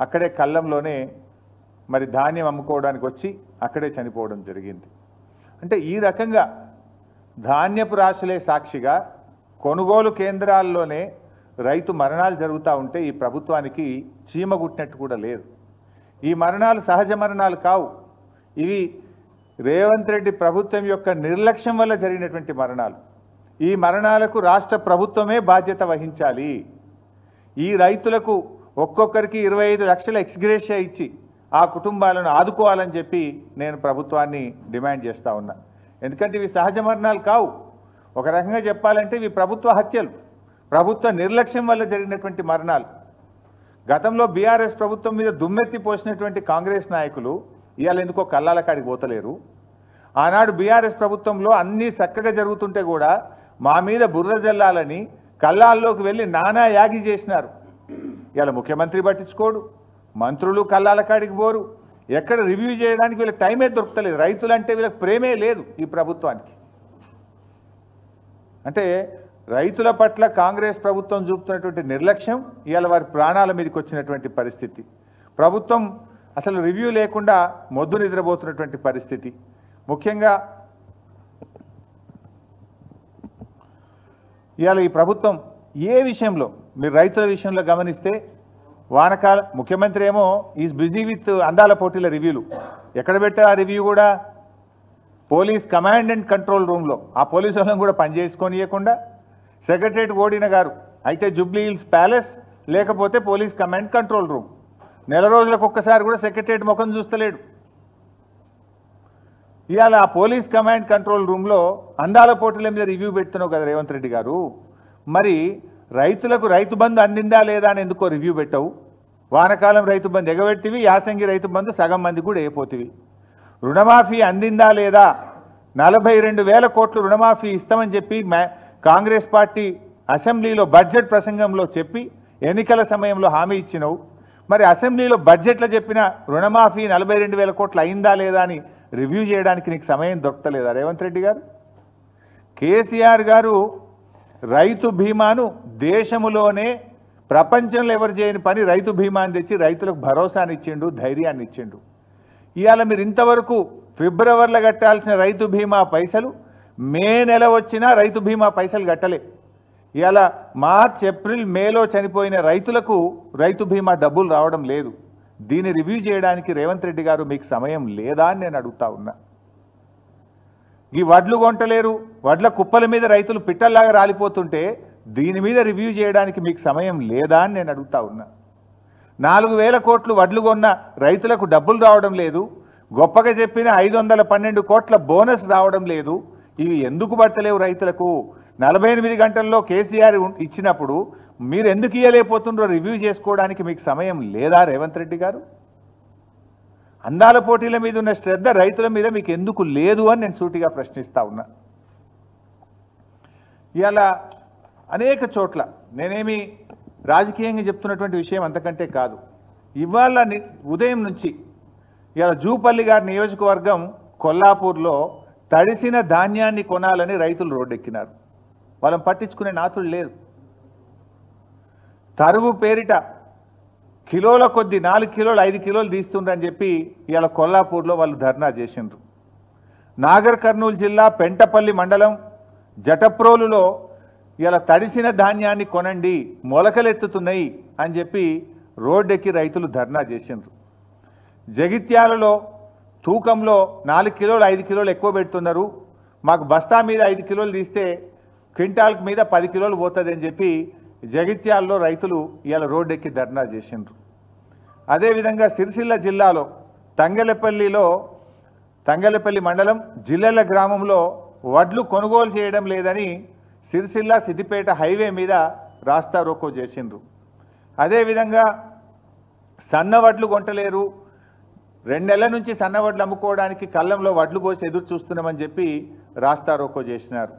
అక్కడే కళ్ళంలోనే మరి ధాన్యం అమ్ముకోవడానికి వచ్చి అక్కడే చనిపోవడం జరిగింది. అంటే ఈ రకంగా ధాన్యపు రాశులే సాక్షిగా కొనుగోలు కేంద్రాల్లోనే రైతు మరణాలు జరుగుతూ ఉంటే ఈ ప్రభుత్వానికి చీమగుట్టినట్టు కూడా లేదు. ఈ మరణాలు సహజ మరణాలు కావు, ఇవి రేవంత్ రెడ్డి ప్రభుత్వం యొక్క నిర్లక్ష్యం వల్ల జరిగినటువంటి మరణాలు. ఈ మరణాలకు రాష్ట్ర ప్రభుత్వమే బాధ్యత వహించాలి. ఈ రైతులకు ఒక్కొక్కరికి 25 లక్షల ఎక్స్గ్రేషియా ఇచ్చి ఆ కుటుంబాలను ఆదుకోవాలని చెప్పి నేను ప్రభుత్వాన్ని డిమాండ్ చేస్తూ ఉన్నా. ఎందుకంటే ఇవి సహజ మరణాలు కావు, ఒక రకంగా చెప్పాలంటే ఇవి ప్రభుత్వ హత్యలు, ప్రభుత్వ నిర్లక్ష్యం వల్ల జరిగినటువంటి మరణాలు. గతంలో బీఆర్ఎస్ ప్రభుత్వం మీద దుమ్మెత్తి పోసినటువంటి కాంగ్రెస్ నాయకులు ఇవాళ ఎందుకో కల్లాల కాడికి పోతలేరు. ఆనాడు బీఆర్ఎస్ ప్రభుత్వంలో అన్నీ చక్కగా జరుగుతుంటే కూడా మా మీద బుర్ర జల్లాలని కల్లాల్లోకి వెళ్ళి నానా యాగి చేసినారు. ఇవాళ ముఖ్యమంత్రి పట్టించుకోడు, మంత్రులు కల్లాల కాడికి పోరు, ఎక్కడ రివ్యూ చేయడానికి వీళ్ళకి టైమే దొరుకుతలేదు. రైతులంటే వీళ్ళకి ప్రేమే లేదు ఈ ప్రభుత్వానికి. అంటే రైతుల పట్ల కాంగ్రెస్ ప్రభుత్వం చూపుతున్నటువంటి నిర్లక్ష్యం ఇవాళ వారి ప్రాణాల మీదకి వచ్చినటువంటి పరిస్థితి. ప్రభుత్వం అసలు రివ్యూ లేకుండా మొద్దు నిద్రపోతున్నటువంటి పరిస్థితి. ముఖ్యంగా ఇవాళ ఈ ప్రభుత్వం ఏ విషయంలో మీరు రైతుల విషయంలో గమనిస్తే వానకాలం ముఖ్యమంత్రి ఏమో ఈజ్ బిజీ విత్ అందాల పోటీల రివ్యూలు. ఎక్కడ పెట్టా ఆ రివ్యూ కూడా పోలీస్ కమాండ్ అండ్ కంట్రోల్ రూమ్లో. ఆ పోలీసు వాళ్ళని కూడా పనిచేసుకొనియకుండా సెక్రటరేట్ ఓడిన గారు అయితే జూబ్లీ హిల్స్ ప్యాలెస్, లేకపోతే పోలీస్ కమాండ్ కంట్రోల్ రూమ్. నెల రోజులకు ఒక్కసారి కూడా సెక్రటరేట్ ముఖం చూస్తలేడు. ఇవాళ ఆ పోలీస్ కమాండ్ కంట్రోల్ రూమ్లో అందాల పోటీల మీద రివ్యూ పెడుతున్నావు కదా రేవంత్ రెడ్డి గారు, మరి రైతులకు రైతు బంధు అందిందా లేదా అని ఎందుకో రివ్యూ పెట్టవు? వానకాలం రైతు బంధు ఎగబెట్టివి, యాసంగి రైతు బంధు సగం మంది కూడా అయిపోతివి. రుణమాఫీ అందిందా లేదా? 42,000 కోట్లు రుణమాఫీ ఇస్తామని చెప్పి కాంగ్రెస్ పార్టీ అసెంబ్లీలో బడ్జెట్ ప్రసంగంలో చెప్పి ఎన్నికల సమయంలో హామీ ఇచ్చినవు. మరి అసెంబ్లీలో బడ్జెట్లో చెప్పిన రుణమాఫీ 42,000 కోట్లు అయిందా లేదా అని రివ్యూ చేయడానికి నీకు సమయం దొరకలేదా రేవంత్ రెడ్డి గారు? కేసీఆర్ గారు రైతు బీమాను దేశములోనే ప్రపంచంలో ఎవరు చేయని పని రైతు బీమాని తెచ్చి రైతులకు భరోసాని ఇచ్చిండు, ధైర్యాన్ని ఇచ్చిండు. ఇవాళ మీరు ఇంతవరకు ఫిబ్రవరిలో కట్టాల్సిన రైతు బీమా పైసలు మే నెల వచ్చినా రైతు బీమా పైసలు కట్టలే. ఇవాళ మార్చ్, ఏప్రిల్, మేలో చనిపోయిన రైతులకు రైతు బీమా డబ్బులు రావడం లేదు. దీన్ని రివ్యూ చేయడానికి రేవంత్ రెడ్డి గారు మీకు సమయం లేదా అని నేను అడుగుతా ఉన్నా. ఈ వడ్లు కొంటలేరు, వడ్ల కుప్పల మీద రైతులు పిట్టల్లాగా రాలిపోతుంటే దీని మీద రివ్యూ చేయడానికి మీకు సమయం లేదా అని నేను అడుగుతా ఉన్నా. 4,000 కోట్లు వడ్లు కొన్న రైతులకు డబ్బులు రావడం లేదు, గొప్పగా చెప్పిన 512 కోట్ల బోనస్ రావడం లేదు. ఇవి ఎందుకు పడతలేవు రైతులకు? 48 గంటల్లో కేసీఆర్ ఇచ్చినప్పుడు మీరు ఎందుకు ఇయ్యలేకపోతుండ్రో రివ్యూ చేసుకోవడానికి మీకు సమయం లేదా రేవంత్ రెడ్డి గారు? అందాల పోటీల మీద ఉన్న శ్రద్ధ రైతుల మీద మీకు ఎందుకు లేదు అని నేను సూటిగా ప్రశ్నిస్తా ఉన్నా. ఇవాళ అనేక చోట్ల నేనేమి రాజకీయంగా చెప్తున్నటువంటి విషయం అంతకంటే కాదు. ఇవాళ ఉదయం నుంచి ఇవాళ జూపల్లి గారి నియోజకవర్గం కొల్లాపూర్లో తడిసిన ధాన్యాన్ని కొనాలని రైతులు రోడ్డెక్కినారు. వాళ్ళని పట్టించుకునే నాతులు లేరు. తరుగు పేరిట కిలోల కొద్ది 4 కిలోలు 5 కిలోలు తీస్తుండ్రని చెప్పి ఇవాళ కొల్లాపూర్లో వాళ్ళు ధర్నా చేసిండ్రు. నాగర్ కర్నూలు జిల్లా పెంటపల్లి మండలం జటప్రోలులో ఇవాళ తడిసిన ధాన్యాన్ని కొనండి, మొలకలెత్తుతున్నాయి అని చెప్పి రోడ్డెక్కి రైతులు ధర్నా చేసిండ్రు. జగిత్యాలలో తూకంలో 4 కిలోలు 5 కిలోలు ఎక్కువ పెడుతున్నారు, మాకు బస్తా మీద 5 కిలోలు తీస్తే క్వింటాల్ మీద 10 కిలోలు పోతుంది అని చెప్పి జగిత్యాలలో రైతులు ఇవాళ రోడ్డెక్కి ధర్నా చేసిండ్రు. అదేవిధంగా సిరిసిల్ల జిల్లాలో తంగలపల్లి మండలం జిల్లెల గ్రామంలో వడ్లు కొనుగోలు చేయడం లేదని సిరిసిల్ల సిద్దిపేట హైవే మీద రాస్తా రోకో చేసిండ్రు. అదేవిధంగా సన్నవడ్లు కొంటలేరు, 2 నెలల నుంచి సన్నవడ్లు అమ్ముకోవడానికి కళ్ళంలో వడ్లు పోసి ఎదురు చూస్తున్నామని చెప్పి రాస్తా రోకో చేసినారు.